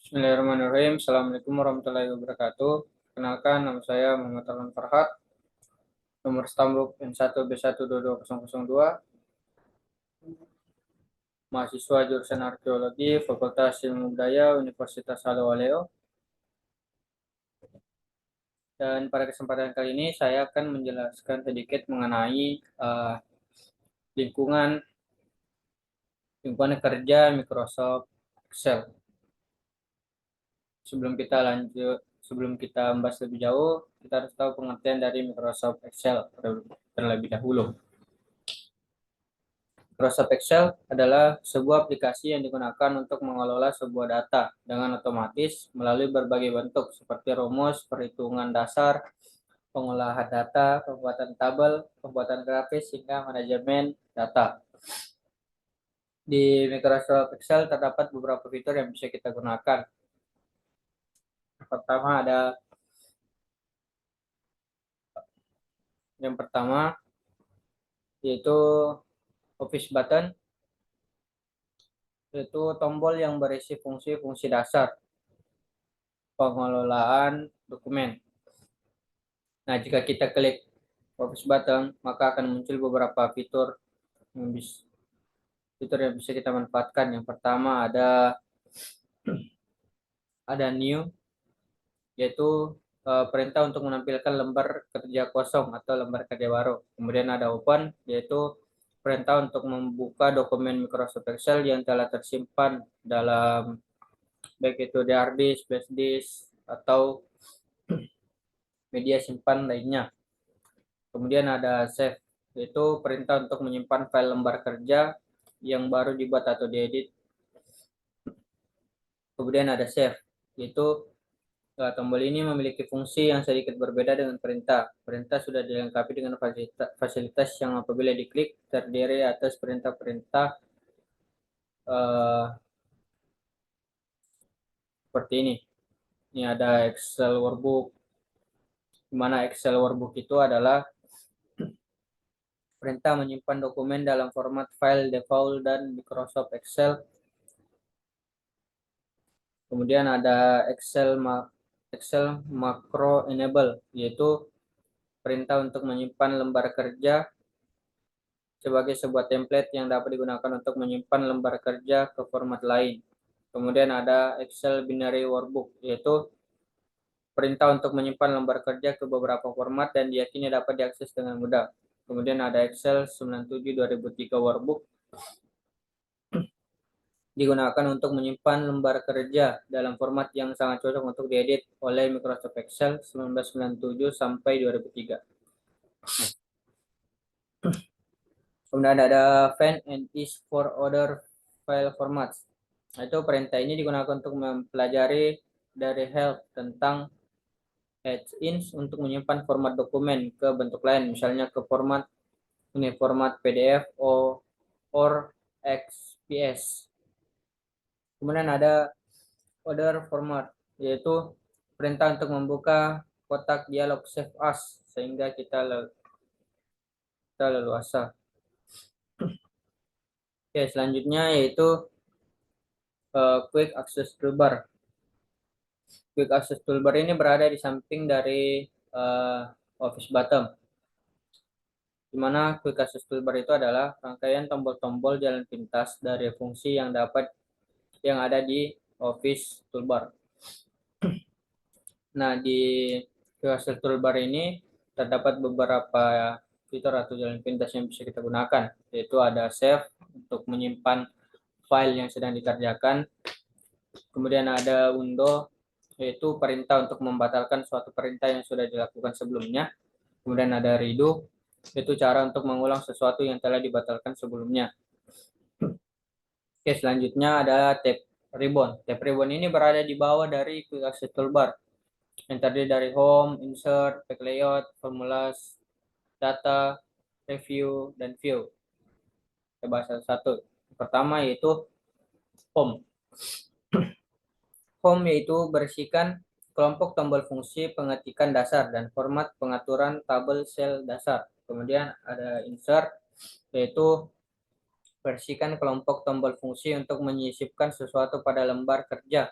Bismillahirrahmanirrahim. Assalamualaikum warahmatullahi wabarakatuh. Kenalkan, nama saya Muhammad Alwan Farhat, nomor stambuk N1B1220002, mahasiswa jurusan Arkeologi, Fakultas Ilmu Budaya, Universitas Halewaleo. Dan pada kesempatan kali ini saya akan menjelaskan sedikit mengenai lingkungan lingkungan kerja Microsoft Excel. Sebelum kita membahas lebih jauh, kita harus tahu pengertian dari Microsoft Excel terlebih dahulu. Microsoft Excel adalah sebuah aplikasi yang digunakan untuk mengelola sebuah data dengan otomatis melalui berbagai bentuk seperti rumus, perhitungan dasar, pengolahan data, pembuatan tabel, pembuatan grafis, hingga manajemen data. Di Microsoft Excel terdapat beberapa fitur yang bisa kita gunakan. Yang pertama yaitu Office Button, yaitu tombol yang berisi fungsi-fungsi dasar pengelolaan dokumen. Nah, jika kita klik Office Button, maka akan muncul beberapa fitur yang bisa kita manfaatkan. Yang pertama ada New, yaitu perintah untuk menampilkan lembar kerja kosong atau lembar kerja baru. Kemudian ada Open, yaitu perintah untuk membuka dokumen Microsoft Excel yang telah tersimpan dalam baik itu di hard disk, flash disk, atau media simpan lainnya. Kemudian ada Save, yaitu perintah untuk menyimpan file lembar kerja yang baru dibuat atau diedit. Kemudian ada Save, yaitu tombol ini memiliki fungsi yang sedikit berbeda dengan perintah. Perintah sudah dilengkapi dengan fasilitas yang apabila diklik terdiri atas perintah-perintah seperti ini. Ini ada Excel Workbook, di mana Excel Workbook itu adalah perintah menyimpan dokumen dalam format file default dan Microsoft Excel. Kemudian ada Excel Macro Enable, yaitu perintah untuk menyimpan lembar kerja sebagai sebuah template yang dapat digunakan untuk menyimpan lembar kerja ke format lain. Kemudian ada Excel Binary Workbook, yaitu perintah untuk menyimpan lembar kerja ke beberapa format dan diyakini dapat diakses dengan mudah. Kemudian ada Excel 97/2003 Workbook, digunakan untuk menyimpan lembar kerja dalam format yang sangat cocok untuk diedit oleh Microsoft Excel 1997 sampai 2003. Kemudian ada Find and Is for Other File Formats. Itu perintah ini digunakan untuk mempelajari dari help tentang add-ins untuk menyimpan format dokumen ke bentuk lain, misalnya ke format PDF or XPS. Kemudian ada Other Format, yaitu perintah untuk membuka kotak dialog Save As sehingga kita leluasa. Oke, selanjutnya yaitu Quick Access Toolbar. Quick Access Toolbar ini berada di samping dari Office Button, di mana Quick Access Toolbar itu adalah rangkaian tombol-tombol jalan pintas dari fungsi yang ada di Office Toolbar. Nah, di Quick Access Toolbar ini terdapat beberapa fitur atau jalan pintas yang bisa kita gunakan, yaitu ada Save untuk menyimpan file yang sedang dikerjakan. Kemudian ada Undo, yaitu perintah untuk membatalkan suatu perintah yang sudah dilakukan sebelumnya. Kemudian ada Redo, yaitu cara untuk mengulang sesuatu yang telah dibatalkan sebelumnya. Oke, selanjutnya ada Tab Ribbon. Tab Ribbon ini berada di bawah dari Quick Access Toolbar, yang terdiri dari Home, Insert, Pack Layout, Formulas, Data, Review, dan View. Kita bahas satu-satu. Pertama yaitu Home. Home yaitu berisikan kelompok tombol fungsi pengetikan dasar dan format pengaturan tabel sel dasar. Kemudian ada Insert, yaitu berisikan kelompok tombol fungsi untuk menyisipkan sesuatu pada lembar kerja.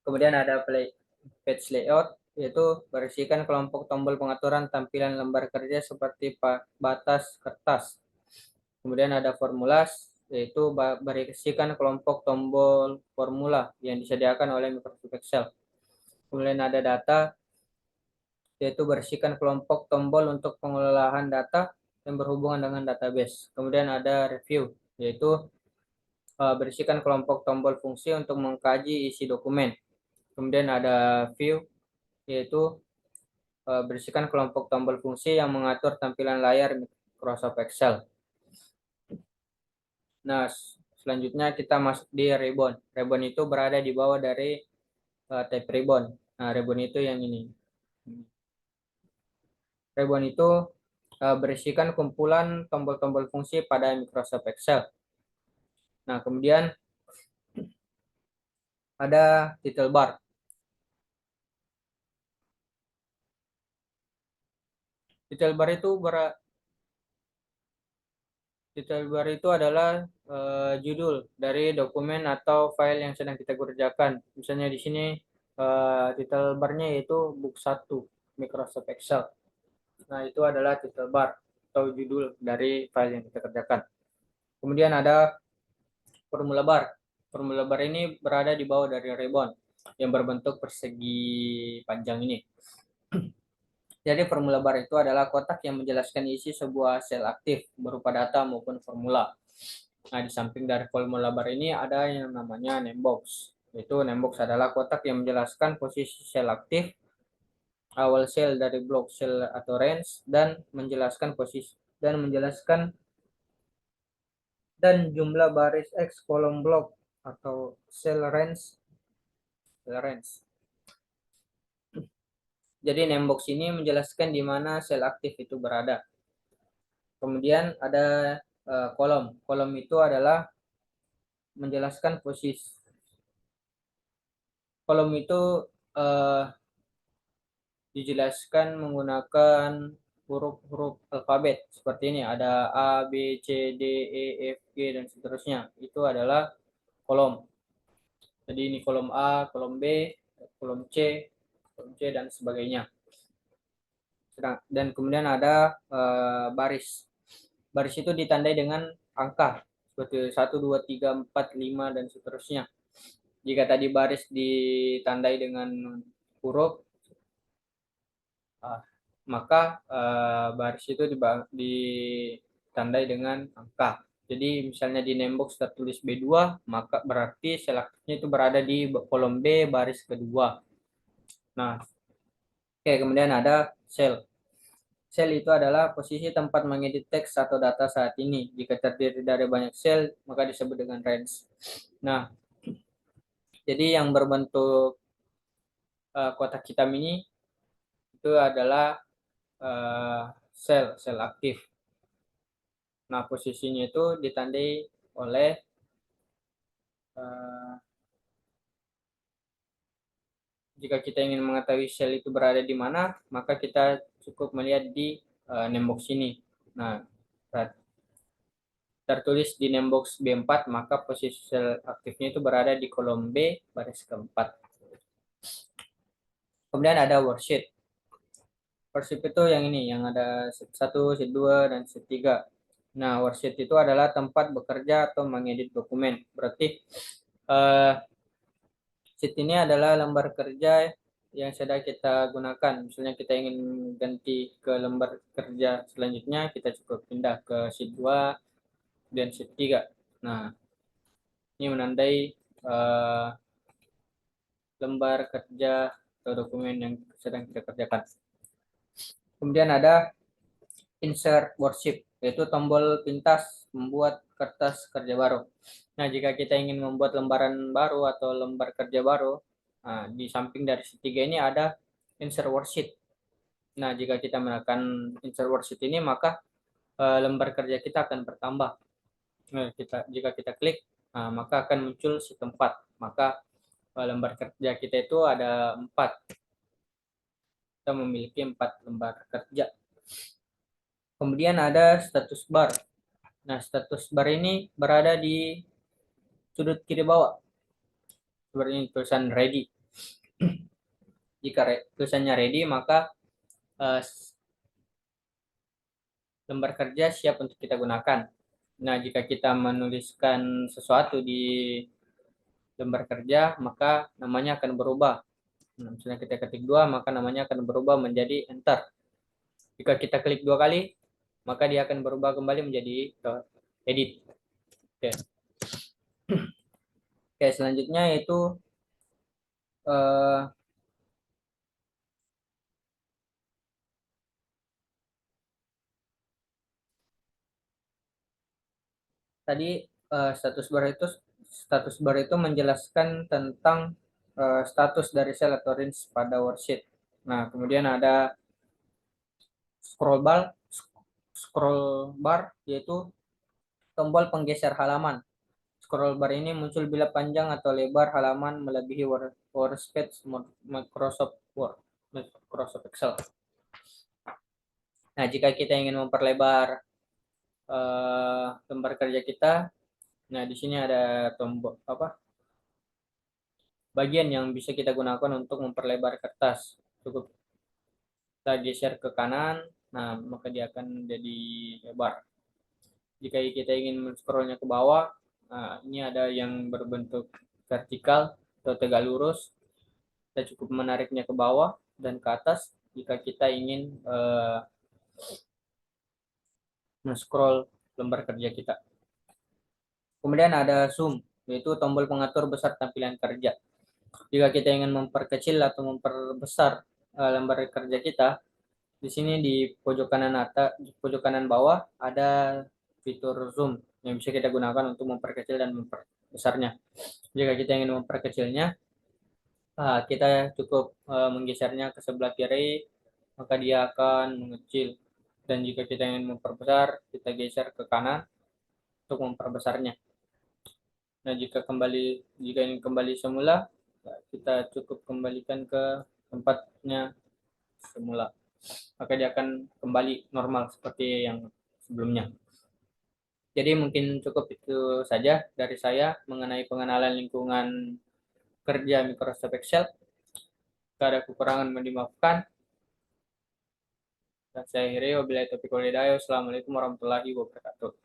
Kemudian ada page layout, yaitu berisikan kelompok tombol pengaturan tampilan lembar kerja seperti batas kertas. Kemudian ada formulas, yaitu berisikan kelompok tombol formula yang disediakan oleh Microsoft Excel. Kemudian ada data, yaitu berisikan kelompok tombol untuk pengelolaan data yang berhubungan dengan database. Kemudian ada review, yaitu berisikan kelompok tombol fungsi untuk mengkaji isi dokumen. Kemudian ada view, yaitu berisikan kelompok tombol fungsi yang mengatur tampilan layar Microsoft Excel. Nah, selanjutnya kita masuk di ribbon. Ribbon itu berada di bawah dari tab ribbon. Nah, ribbon itu yang ini. Ribbon itu berisikan kumpulan tombol-tombol fungsi pada Microsoft Excel. Nah, kemudian ada title bar. Title bar itu adalah judul dari dokumen atau file yang sedang kita kerjakan. Misalnya di sini title barnya yaitu book 1 Microsoft Excel. Nah, itu adalah title bar atau judul dari file yang kita kerjakan. Kemudian ada formula bar. Formula bar ini berada di bawah dari ribbon yang berbentuk persegi panjang ini. Jadi formula bar itu adalah kotak yang menjelaskan isi sebuah sel aktif berupa data maupun formula. Nah, di samping dari formula bar ini ada yang namanya name box. Itu name box adalah kotak yang menjelaskan posisi sel aktif, awal sel dari blok sel atau range, dan menjelaskan jumlah baris X kolom blok atau sel range. Jadi name box ini menjelaskan di mana sel aktif itu berada. Kemudian ada kolom. Kolom itu adalah menjelaskan posisi. Kolom itu dijelaskan menggunakan huruf-huruf alfabet seperti ini. Ada A, B, C, D, E, F, G, dan seterusnya. Itu adalah kolom. Jadi ini kolom A, kolom B, kolom C, dan sebagainya. Dan kemudian ada baris. Baris itu ditandai dengan angka seperti 1, 2, 3, 4, 5, dan seterusnya. Jika tadi baris ditandai dengan huruf, maka baris itu ditandai dengan angka. Jadi misalnya di name box tertulis B2, maka berarti sel aktifnya itu berada di kolom B baris kedua. Nah, oke, kemudian ada sel. Sel itu adalah posisi tempat mengedit teks atau data saat ini. Jika terdiri dari banyak sel, maka disebut dengan range. Nah, jadi yang berbentuk kotak hitam ini itu adalah sel aktif. Nah, posisinya itu ditandai oleh jika kita ingin mengetahui sel itu berada di mana, maka kita cukup melihat di name box ini. Nah, tertulis di name box B4, maka posisi sel aktifnya itu berada di kolom B baris keempat. Kemudian ada worksheet. Worksheet itu yang ini, yang ada sheet 1, sheet 2, dan sheet 3. Nah, worksheet itu adalah tempat bekerja atau mengedit dokumen. Berarti sheet ini adalah lembar kerja yang sedang kita gunakan. Misalnya kita ingin ganti ke lembar kerja selanjutnya, kita cukup pindah ke sheet 2 dan sheet 3. Nah, ini menandai lembar kerja atau dokumen yang sedang kita kerjakan. Kemudian ada insert worksheet, yaitu tombol pintas membuat kertas kerja baru. Nah, jika kita ingin membuat lembaran baru atau lembar kerja baru, di samping dari sheet 3 ini ada insert worksheet. Nah, jika kita menekan insert worksheet ini, maka lembar kerja kita akan bertambah. Nah, jika kita klik, maka akan muncul sheet 4. Maka lembar kerja kita itu ada 4. Kita memiliki 4 lembar kerja. Kemudian ada status bar. Nah, status bar ini berada di sudut kiri bawah. Seperti ini tulisan ready. Jika tulisannya ready, maka lembar kerja siap untuk kita gunakan. Nah, jika kita menuliskan sesuatu di lembar kerja, maka namanya akan berubah. Nah, misalnya kita ketik 2, maka namanya akan berubah menjadi enter. Jika kita klik 2 kali, maka dia akan berubah kembali menjadi edit. Oke. Oke, selanjutnya yaitu eh, tadi status bar itu menjelaskan tentang status dari sel atau range pada worksheet. Nah, kemudian ada scroll bar, scroll bar yaitu tombol penggeser halaman. Scroll bar ini muncul bila panjang atau lebar halaman melebihi workspace Microsoft Word, Microsoft Excel. Nah, jika kita ingin memperlebar lembar kerja kita, nah di sini ada tombol bagian yang bisa kita gunakan untuk memperlebar kertas. Cukup kita geser ke kanan, nah maka dia akan jadi lebar. Jika kita ingin scrollnya ke bawah, nah, ini ada yang berbentuk vertikal atau tegak lurus. Kita cukup menariknya ke bawah dan ke atas jika kita ingin men-scroll lembar kerja kita. Kemudian ada zoom, yaitu tombol pengatur besar tampilan kerja. Jika kita ingin memperkecil atau memperbesar lembar kerja kita, di sini di pojok kanan atas, di pojok kanan bawah ada fitur zoom yang bisa kita gunakan untuk memperkecil dan memperbesarnya. Jika kita ingin memperkecilnya, kita cukup menggesernya ke sebelah kiri, maka dia akan mengecil. Dan jika kita ingin memperbesar, kita geser ke kanan untuk memperbesarnya. Nah, jika ingin kembali semula, kita cukup kembalikan ke tempatnya semula. Maka dia akan kembali normal seperti yang sebelumnya. Jadi mungkin cukup itu saja dari saya mengenai pengenalan lingkungan kerja Microsoft Excel. Jika ada kekurangan mohon dimaafkan. Dan saya akhiri wabillahi taufiq wal hidayah. Wassalamualaikum warahmatullahi wabarakatuh.